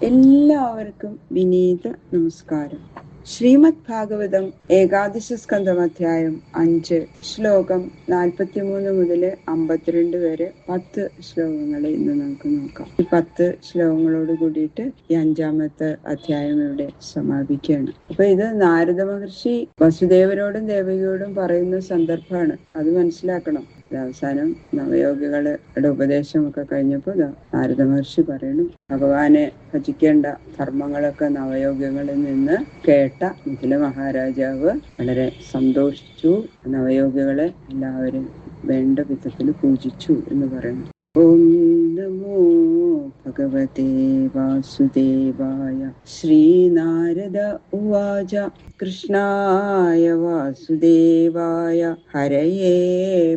എല്ലാവർക്കും വിനീത നമസ്കാരം. ശ്രീമദ് ഭാഗവതം ഏകാദശ സ്കന്ധം അധ്യായം 5 ശ്ലോകം 43 മുതൽ 52 വരെ 10 ശ്ലോകങ്ങളെ ഇന്ന് നമുക്ക് നോക്കാം. ഈ 10 ശ്ലോകങ്ങളോട് കൂടിയിട്ട് ഈ 5ാമത്തെ അധ്യായം ഇവിടെ സമാപിക്കുകയാണ്. അപ്പൊ ഇത് നാരദ മഹർഷി വസുദേവനോടും ദേവകിയോടും പറയുന്ന സന്ദർഭമാണ്. അത് മനസ്സിലാക്കണം. അവസാനം നവയോഗികളുടെ ഉപദേശമൊക്കെ കഴിഞ്ഞപ്പോൾ നാരദ മഹർഷി പറയുന്നു, ഭഗവാനെ ഭജിക്കേണ്ട ധർമ്മങ്ങളൊക്കെ നവയോഗികളിൽ നിന്ന് കേട്ട മിഥില മഹാരാജാവ് വളരെ സന്തോഷിച്ചു. നവയോഗികളെ എല്ലാവരും വേണ്ട വിധത്തിൽ പൂജിച്ചു എന്ന് പറയുന്നു. ഓം നമോ ഭഗവതേ വാസുദേവായ. ശ്രീനാരദ ഉവാച കൃഷ്ണായ വാസുദേവായ ഹരയേ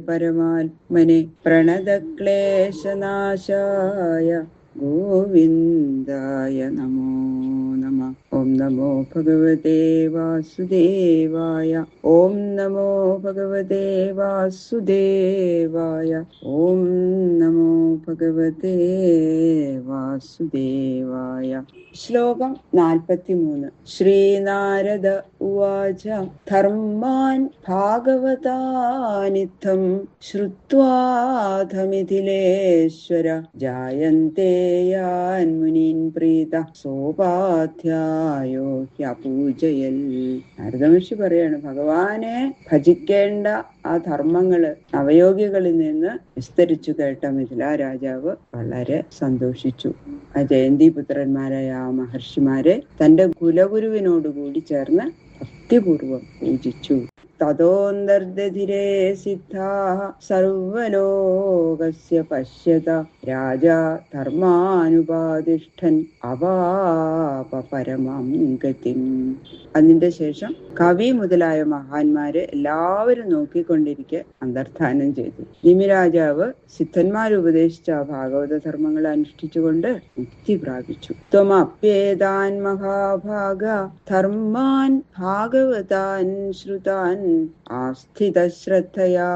പരമാത്മനെ പ്രണതക്ലേശനാശായ ഗോവിന്ദായ നമോ നമഃ. ഓം നമോ ഭഗവതേ വാസുദേവായ. ഓം നമോ ഭഗവതേ വാസുദേവായ. ഓം നമോ ഭഗവതേ വാസുദേവായ. ശ്ലോകം 43. ശ്രീനാരദ ഉവാച ധർമാൻ ഭാഗവതാനിത്തം ശ്രുത്വാധമിഥിലേശ്വര ജായന്തേ യാൻ മുനീൻ പ്രീത സോപാധ്യായോ ഹ്യപൂജയൽ. നാരദമഹർഷി പറയാണ്, ഭഗവാനെ ഭജിക്കേണ്ട ആ ധർമ്മങ്ങള് നവയോഗികളിൽ നിന്ന് വിസ്തരിച്ചു കേട്ട മിഥില രാജാവ് വളരെ സന്തോഷിച്ചു. ആ ജയന്തി പുത്രന്മാരായ ആ മഹർഷിമാരെ തന്റെ കുലഗുരുവിനോടുകൂടി ചേർന്ന് ഭക്തിപൂർവം പൂജിച്ചു. തതോന്തർദധിരേ സിദ്ധാഃ സർവലോകസ്യ പശ്യത രാജാ ധർമാനുപാതിഷ്ഠൻ അവാപ പരമം ഗതിം. അതിന്റെ ശേഷം കവി മുതലായ മഹാന്മാരെ എല്ലാവരും നോക്കിക്കൊണ്ടിരിക്കെ അന്തർധാനം ചെയ്തു. നിമിരാജാവ് സിദ്ധന്മാർ ഉപദേശിച്ച ഭാഗവത ധർമ്മങ്ങൾ അനുഷ്ഠിച്ചുകൊണ്ട് മുക്തി പ്രാപിച്ചു. ത്വമപ്യേതാൻ മഹാഭാഗ ധർമാൻ ഭാഗവതാൻ ശ്രുതാൻ ആസ്ഥിത ശ്രദ്ധയാ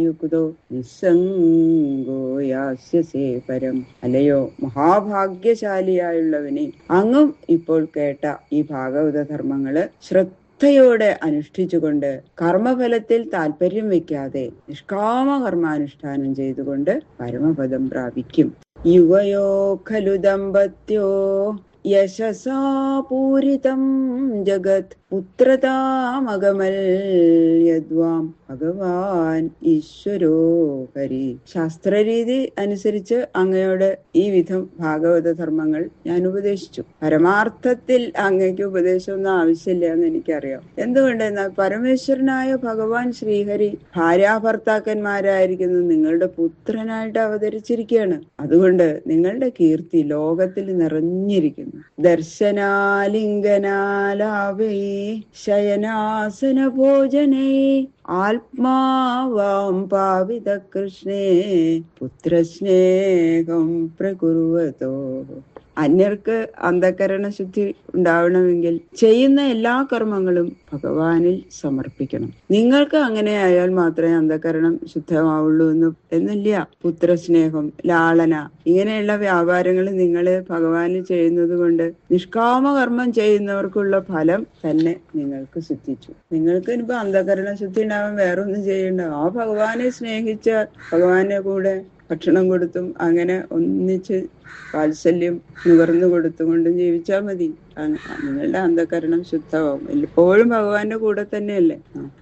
യുക്തോ നിസ്സംഗോ യാസ്യസേ പരം. അല്ലയോ മഹാഭാഗ്യശാലിയായുള്ളവനെ, അങ്ങും ഇപ്പോൾ കേട്ട ഈ ഭാഗവത ധർമ്മങ്ങള് ശ്രദ്ധയോടെ അനുഷ്ഠിച്ചുകൊണ്ട് കർമ്മഫലത്തിൽ താല്പര്യം വെക്കാതെ നിഷ്കാമ കർമാനുഷ്ഠാനം ചെയ്തുകൊണ്ട് പരമപദം പ്രാപിക്കും. യുവയോ ഖലു ദമ്പത്യോ യശസാ പൂരിതം ജഗത് പുത്രതാമഗമൽ യദ്വാം ഭഗവാൻ ഈശ്വരോ ഹരി. ശാസ്ത്രരീതി അനുസരിച്ച് അങ്ങയോട് ഈ വിധം ഭാഗവത ധർമ്മങ്ങൾ ഞാൻ ഉപദേശിച്ചു. പരമാർത്ഥത്തിൽ അങ്ങയ്ക്ക് ഉപദേശമൊന്നും ആവശ്യമില്ല എന്ന് എനിക്കറിയാം. എന്തുകൊണ്ടെന്നാൽ പരമേശ്വരനായ ഭഗവാൻ ശ്രീഹരി ഭാര്യാഭർത്താക്കന്മാരായിരിക്കുന്ന നിങ്ങളുടെ പുത്രനായിട്ട് അവതരിച്ചിരിക്കുകയാണ്. അതുകൊണ്ട് നിങ്ങളുടെ കീർത്തി ലോകത്തിൽ നിറഞ്ഞിരിക്കുന്നു. ദർശനാലിംഗനാലാവേ ശയനാസന ഭോജനേ ആത്മാവാം പാവിത കൃഷ്ണേ പുത്രസ്നേഹം പ്രകുർവതോ. അന്യർക്ക് അന്ധകരണ ശുദ്ധി ഉണ്ടാവണമെങ്കിൽ ചെയ്യുന്ന എല്ലാ കർമ്മങ്ങളും ഭഗവാനിൽ സമർപ്പിക്കണം. നിങ്ങൾക്ക് അങ്ങനെ ആയാൽ മാത്രമേ അന്ധകരണം ശുദ്ധമാവുള്ളൂ എന്നില്ല. പുത്രസ്നേഹം, ലാളന, ഇങ്ങനെയുള്ള വ്യാപാരങ്ങൾ നിങ്ങൾ ഭഗവാനിൽ ചെയ്യുന്നത് കൊണ്ട് നിഷ്കാമ കർമ്മം ചെയ്യുന്നവർക്കുള്ള ഫലം തന്നെ നിങ്ങൾക്ക് സിദ്ധിച്ചു. നിങ്ങൾക്ക് ഇനിയിപ്പോ അന്ധകരണ ശുദ്ധി ഉണ്ടാവാൻ വേറൊന്നും ചെയ്യണ്ട. ആ ഭഗവാനെ സ്നേഹിച്ച ഭഗവാനെ കൂടെ ഭക്ഷണം കൊടുത്തും അങ്ങനെ ഒന്നിച്ച് വാത്സല്യം നുകർന്നു കൊടുത്തുകൊണ്ടും ജീവിച്ചാൽ മതി. നിങ്ങളുടെ അന്ധകരണം ശുദ്ധമാവും. എപ്പോഴും ഭഗവാന്റെ കൂടെ തന്നെയല്ലേ.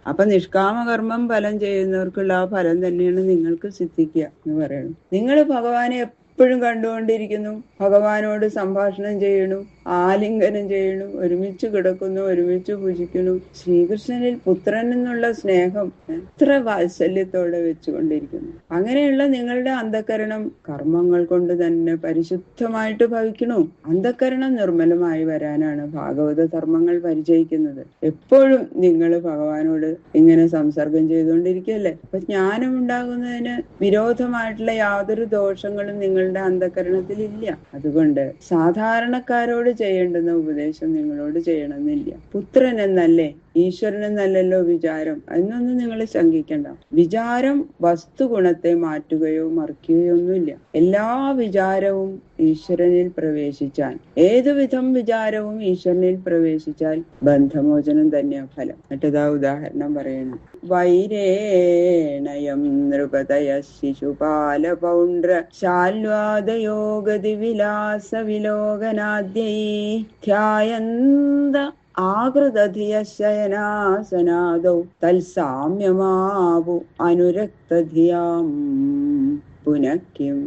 അപ്പൊ നിഷ്കാമ കർമ്മം ഫലം ചെയ്യുന്നവർക്കുള്ള ആ ഫലം തന്നെയാണ് നിങ്ങൾക്ക് സിദ്ധിക്കുക എന്ന് പറയുന്നത്. നിങ്ങൾ ഭഗവാനെ എപ്പോഴും കണ്ടുകൊണ്ടിരിക്കുന്നു, ഭഗവാനോട് സംഭാഷണം ചെയ്യണു, ആലിംഗനം ചെയ്യണു, ഒരുമിച്ച് കിടക്കുന്നു, ഒരുമിച്ച് പൂജിക്കുന്നു. ശ്രീകൃഷ്ണനിൽ പുത്രൻ എന്നുള്ള സ്നേഹം എത്ര വാത്സല്യത്തോടെ വെച്ചുകൊണ്ടിരിക്കുന്നു. അങ്ങനെയുള്ള നിങ്ങളുടെ അന്ധകരണം കർമ്മങ്ങൾ കൊണ്ട് തന്നെ പരിശുദ്ധമായിട്ട് ഭവിക്കണു. അന്ധകരണം നിർമ്മലമായി വരാനാണ് ഭാഗവത ധർമ്മങ്ങൾ പരിചയിക്കുന്നത്. എപ്പോഴും നിങ്ങൾ ഭഗവാനോട് ഇങ്ങനെ സംസർഗം ചെയ്തുകൊണ്ടിരിക്കുകയല്ലേ. അപ്പൊ ജ്ഞാനം ഉണ്ടാകുന്നതിന് വിരോധമായിട്ടുള്ള യാതൊരു ദോഷങ്ങളും നിങ്ങളുടെ അന്ധകരണത്തിൽ ഇല്ല. അതുകൊണ്ട് സാധാരണക്കാരോട് ചെയ്യേണ്ടുന്ന ഉപദേശം നിങ്ങളോട് ചെയ്യണമെന്നില്ല. പുത്രൻ എന്നല്ലേ ഈശ്വരനെന്നല്ലല്ലോ വിചാരം എന്നൊന്നും നിങ്ങൾ ശങ്കിക്കണ്ട. വിചാരം വസ്തുഗുണത്തെ മാറ്റുകയോ മറിക്കുകയോ ഒന്നുമില്ല. എല്ലാ വിചാരവും ഈശ്വരനിൽ പ്രവേശിച്ചാൽ, ഏതുവിധം വിചാരവും ഈശ്വരനിൽ പ്രവേശിച്ചാൽ ബന്ധമോചനം തന്നെയാ ഫലം. മറ്റേതാ ഉദാഹരണം പറയണം. വൈരേണയം നൃപതയ ശിശുപാല പൗണ്ഡ്ര ശാൽവാദയോ ഗതിവിലാസ വിലോകനാദ്യൈ ധ്യായന്ത ആകൃതധിയശയനാസനാദൗ തൽസാമ്യമാവു അനുരക്തധിയാം പുനഃകിം.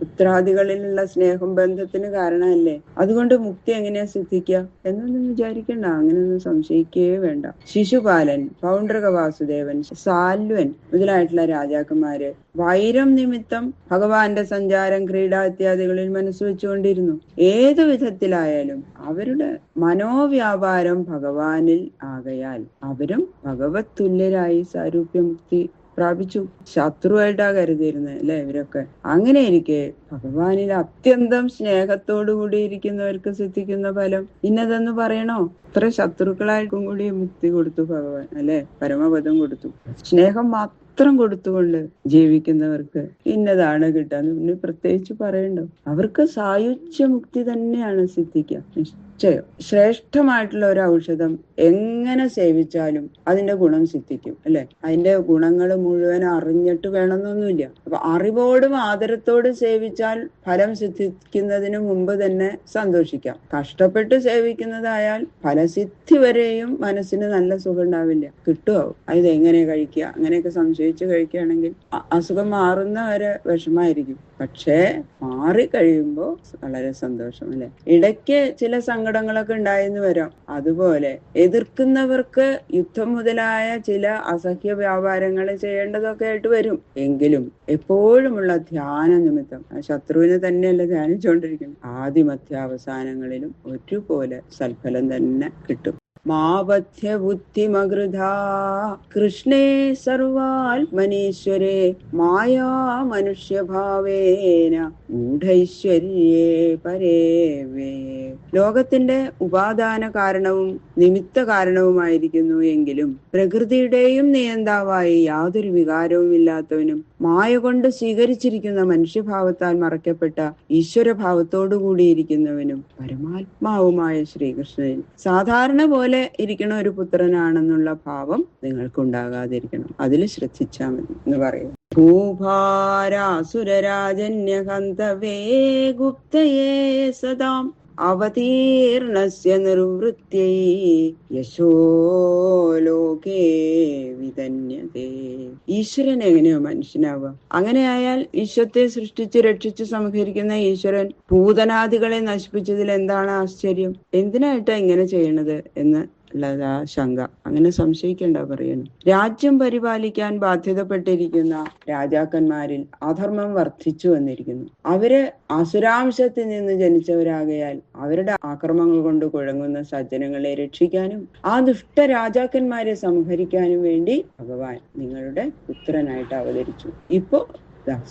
പുത്രാദികളിലുള്ള സ്നേഹം ബന്ധത്തിന് കാരണമല്ലേ. അതുകൊണ്ട് മുക്തി എങ്ങനെയാ സിദ്ധിക്കുക എന്നൊന്നും വിചാരിക്കണ്ട, അങ്ങനെയൊന്നും സംശയിക്കുകയേ വേണ്ട. ശിശുപാലൻ, പൗണ്ഡ്രക വാസുദേവൻ, സാൽവൻ മുതലായിട്ടുള്ള രാജാക്കന്മാര് വൈരം നിമിത്തം ഭഗവാന്റെ സഞ്ചാരം, ക്രീഡ ഇത്യാദികളിൽ മനസ്സ് വെച്ചുകൊണ്ടിരുന്നു. ഏതു വിധത്തിലായാലും അവരുടെ മനോവ്യാപാരം ഭഗവാനിൽ ആകയാൽ അവരും ഭഗവത് തുല്യരായി സാരൂപ്യമുക്തി പ്രാപിച്ചു. ശത്രുവായിട്ടാ കരുതിയിരുന്നത് അല്ലെ ഇവരൊക്കെ. അങ്ങനെ ഇരിക്കെ ഭഗവാനിൽ അത്യന്തം സ്നേഹത്തോടു കൂടി ഇരിക്കുന്നവർക്ക് സിദ്ധിക്കുന്ന ഫലം ഇന്നതെന്ന് പറയണോ? ഇത്ര ശത്രുക്കളായിട്ടും കൂടി മുക്തി കൊടുത്തു ഭഗവാൻ അല്ലെ, പരമപദം കൊടുത്തു. സ്നേഹം മാത്രം കൊടുത്തുകൊണ്ട് ജീവിക്കുന്നവർക്ക് ഇന്നതാണ് കിട്ടാന്ന് പിന്നെ പ്രത്യേകിച്ച് പറയണ്ടോ. അവർക്ക് സായുജ്യ മുക്തി തന്നെയാണ് സിദ്ധിക്കുക, നിശ്ചയം. ശ്രേഷ്ഠമായിട്ടുള്ള ഒരു ഔഷധം എങ്ങനെ സേവിച്ചാലും അതിന്റെ ഗുണം സിദ്ധിക്കും അല്ലെ. അതിന്റെ ഗുണങ്ങൾ മുഴുവൻ അറിഞ്ഞിട്ട് വേണമെന്നൊന്നുമില്ല. അപ്പൊ അറിവോടും ആദരത്തോടും സേവിച്ചാൽ ഫലം സിദ്ധിക്കുന്നതിന് മുമ്പ് തന്നെ സന്തോഷിക്കാം. കഷ്ടപ്പെട്ട് സേവിക്കുന്നതായാൽ ഫലസിദ്ധി വരെയും മനസ്സിന് നല്ല സുഖം ഉണ്ടാവില്ല. കിട്ടുമോ, അത് എങ്ങനെ കഴിക്കുക, അങ്ങനെയൊക്കെ സംശയിച്ച് കഴിക്കുകയാണെങ്കിൽ അസുഖം മാറുന്ന വരെ വിഷമായിരിക്കും. പക്ഷേ മാറി കഴിയുമ്പോ വളരെ സന്തോഷം അല്ലെ. ഇടയ്ക്ക് ചില സങ്കടങ്ങളൊക്കെ ഉണ്ടായെന്ന് വരാം. അതുപോലെ എതിർക്കുന്നവർക്ക് യുദ്ധം മുതലായ ചില അസഹ്യ വ്യാപാരങ്ങൾ ചെയ്യേണ്ടതൊക്കെ ആയിട്ട് വരും. എങ്കിലും എപ്പോഴുമുള്ള ധ്യാന നിമിത്തം ആ ശത്രുവിനെ തന്നെയല്ല ധ്യാനിച്ചുകൊണ്ടിരിക്കുന്നത്. ആദിമധ്യാവസാനങ്ങളിലും ഒരുപോലെ സൽഫലം തന്നെ കിട്ടും. മാവധ്യ ബുദ്ധിമകൃധാ കൃഷ്ണേ സർവാത്മനീശ്വരേ മായാ മനുഷ്യഭാവേന ഗൂഢൈശ്വര്യേ പരേവേ. ലോകത്തിന്റെ ഉപാദാന കാരണവും നിമിത്ത കാരണവുമായിരിക്കുന്നു എങ്കിലും പ്രകൃതിയുടെയും നിയന്താവായി യാതൊരു വികാരവും ഇല്ലാത്തവനും മായ കൊണ്ട് സ്വീകരിച്ചിരിക്കുന്ന മനുഷ്യഭാവത്താൽ മറയ്ക്കപ്പെട്ട ഈശ്വരഭാവത്തോടു കൂടിയിരിക്കുന്നവനും പരമാത്മാവുമായ ശ്രീകൃഷ്ണനിൽ സാധാരണ പോലെ ഇരിക്കണ ഒരു പുത്രനാണെന്നുള്ള ഭാവം നിങ്ങൾക്കുണ്ടാകാതിരിക്കണം. അതിൽ ശ്രദ്ധിച്ചാൽ മതി എന്ന് പറയും. ഭൂഭാരാസുരരാജന്യഹന്തവേ ഗുപ്തയേ സദാം അവതീർണസ്യ നിർവൃത്യൈ യശോ ലോകേ വിതന്യതേ. ഈശ്വരൻ എങ്ങനെയോ മനുഷ്യനാവുക? അങ്ങനെയായാൽ വിശ്വത്തെ സൃഷ്ടിച്ച് രക്ഷിച്ച് സംഹരിക്കുന്ന ഈശ്വരൻ ഭൂതനാദികളെ നശിപ്പിച്ചതിൽ എന്താണ് ആശ്ചര്യം? എന്തിനായിട്ടാ ഇങ്ങനെ ചെയ്യണത് എന്ന് ഉള്ളതാ ശങ്ക. അങ്ങനെ സംശയിക്കേണ്ട പറയണം. രാജ്യം പരിപാലിക്കാൻ ബാധ്യതപ്പെട്ടിരിക്കുന്ന രാജാക്കന്മാരിൽ അധർമ്മം വർദ്ധിച്ചു വന്നിരിക്കുന്നു. അവര് അസുരാംശത്തിൽ നിന്ന് ജനിച്ചവരാകയാൽ അവരുടെ ആക്രമങ്ങൾ കൊണ്ട് കുഴങ്ങുന്ന സജ്ജനങ്ങളെ രക്ഷിക്കാനും ആ ദുഷ്ട രാജാക്കന്മാരെ സംഹരിക്കാനും വേണ്ടി ഭഗവാൻ നിങ്ങളുടെ പുത്രനായിട്ട് അവതരിച്ചു. ഇപ്പോ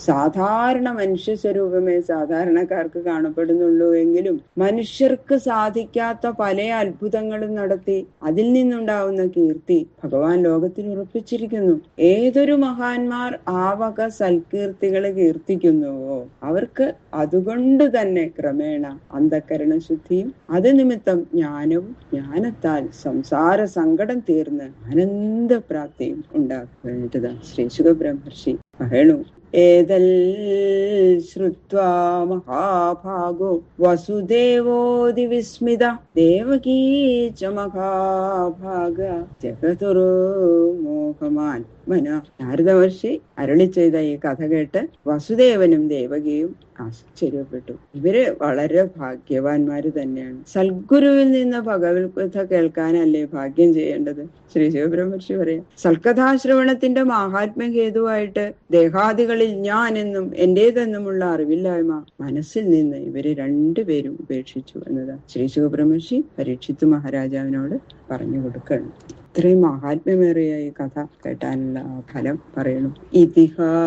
സാധാരണ മനുഷ്യ സ്വരൂപമേ സാധാരണക്കാർക്ക് കാണപ്പെടുന്നുള്ളൂ എങ്കിലും മനുഷ്യർക്ക് സാധിക്കാത്ത പല അത്ഭുതങ്ങളും നടത്തി അതിൽ നിന്നുണ്ടാവുന്ന കീർത്തി ഭഗവാൻ ലോകത്തിൽ ഉറപ്പിച്ചിരിക്കുന്നു. ഏതൊരു മഹാന്മാർ ആ വക സൽകീർത്തികളെ കീർത്തിക്കുന്നുവോ അവർക്ക് അതുകൊണ്ട് തന്നെ ക്രമേണ അന്ധകരണ ശുദ്ധിയും അത് നിമിത്തം ജ്ഞാനവും ജ്ഞാനത്താൽ സംസാര സങ്കടം തീർന്ന് ആനന്ദപ്രാപ്തിയും ഉണ്ടാക്കുന്നതാ ശ്രീ ശുകബ്രഹ്മർഷി പറയണു. ഏതൽ ശ്രുത്വാ മഹാഭാഗോ വസുദേവോതി വിസ്മിത ദേവകീ ച മഹാഭാഗ ജഗതുർമോഹമാൻ മന. നാരദ മഹർഷി അരുളി ചെയ്ത ഈ കഥ കേട്ട് വസുദേവനും ദേവകിയും ആശ്ചര്യപ്പെട്ടു. ഇവര് വളരെ ഭാഗ്യവാന്മാര് തന്നെയാണ്. സൽഗുരുവിൽ നിന്ന് ഭഗവത്കഥ കേൾക്കാനല്ലേ ഭാഗ്യം ചെയ്യേണ്ടത്? ശ്രീ ശിവബ്രഹ്മർഷി പറയാം. സൽക്കഥാശ്രവണത്തിന്റെ മാഹാത്മ്യം ഹേതുവായിട്ട് ദേഹാദികളിൽ ഞാൻ എന്നും എന്റേതെന്നുമുള്ള അറിവില്ലായ്മ മനസ്സിൽ നിന്ന് ഇവര് രണ്ടുപേരും ഉപേക്ഷിച്ചു എന്നതാ ശ്രീ ശിവബ്രഹ്മർഷി പരീക്ഷിത്ത് മഹാരാജാവിനോട് പറഞ്ഞു കൊടുക്കണം. ഇത്രയും മഹാത്മ്യമേറിയ ഈ കഥ കേട്ടാനുള്ള ഫലം പറയണം. ഇതിഹാസവിമം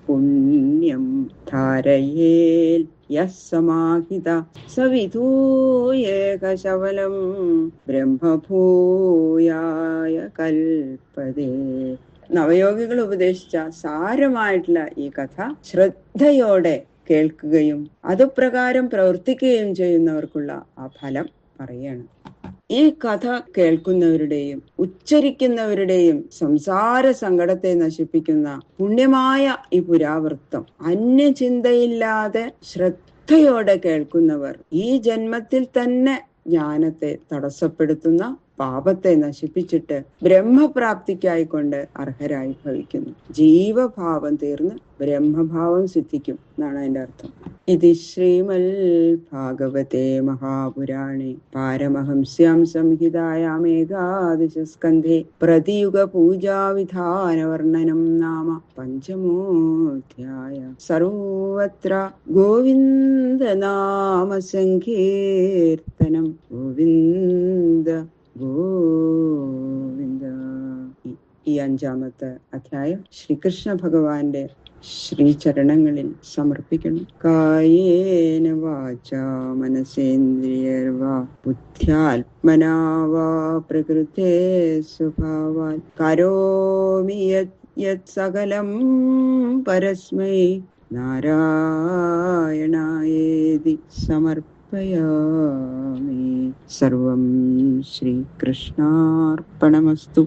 പുണ്യം ധാരയേൽ യഃ സമാഹിത സവിധൂയേകശവലം ബ്രഹ്മഭൂയായ കൽപ്പതേ. നവയോഗികൾ ഉപദേശിച്ച സാരമായിട്ടുള്ള ഈ കഥ ശ്രദ്ധയോടെ കേൾക്കുകയും അതുപ്രകാരം പ്രവർത്തിക്കുകയും ചെയ്യുന്നവർക്കുള്ള ആ ഫലം പറയാണ്. ഈ കഥ കേൾക്കുന്നവരുടെയും ഉച്ചരിക്കുന്നവരുടെയും സംസാര സങ്കടത്തെ നശിപ്പിക്കുന്ന പുണ്യമായ ഈ പുരാവൃത്തം അന്യചിന്തയില്ലാതെ ശ്രദ്ധയോടെ കേൾക്കുന്നവർ ഈ ജന്മത്തിൽ തന്നെ ജ്ഞാനത്തെ തടസ്സപ്പെടുത്തുന്ന പാപത്തെ നശിപ്പിച്ചിട്ട് ബ്രഹ്മപ്രാപ്തിക്കായിക്കൊണ്ട് അർഹരായി ഭവിക്കുന്നു. ജീവഭാവം തീർന്ന് ബ്രഹ്മഭാവം സിദ്ധിക്കും എന്നാണ് അതിന്റെ അർത്ഥം. ഇത് ശ്രീമൽ ഭാഗവതേ മഹാപുരാണേ പാരമഹംസ്യാം സംഹിതായാം ഏകാദശസ്കന്ധേ പ്രതിയുഗ പൂജാവിധാന വർണ്ണനം നാമ പഞ്ചമോധ്യായ. സർവത്ര ഗോവിന്ദ നാമ സങ്കീർത്തനം. ഗോവിന്ദ ഗോവിന്ദ. ഈ 5-ാമത്തെ അധ്യായം ശ്രീകൃഷ്ണ ഭഗവാന്റെ ശ്രീചരണങ്ങളിൽ സമർപ്പിക്കണം. കായേന വാചാ മനസേന്ദ്രിയർവാ ബുദ്ധ്യാത്മനാ വാ പ്രകൃതേ സ്വഭാവാൽ കരോമി യത് സകലം പരസ്മൈ നാരായണായേതി സമർപ്പയാമി. സർവം ശ്രീകൃഷ്ണാർപ്പണമസ്തു.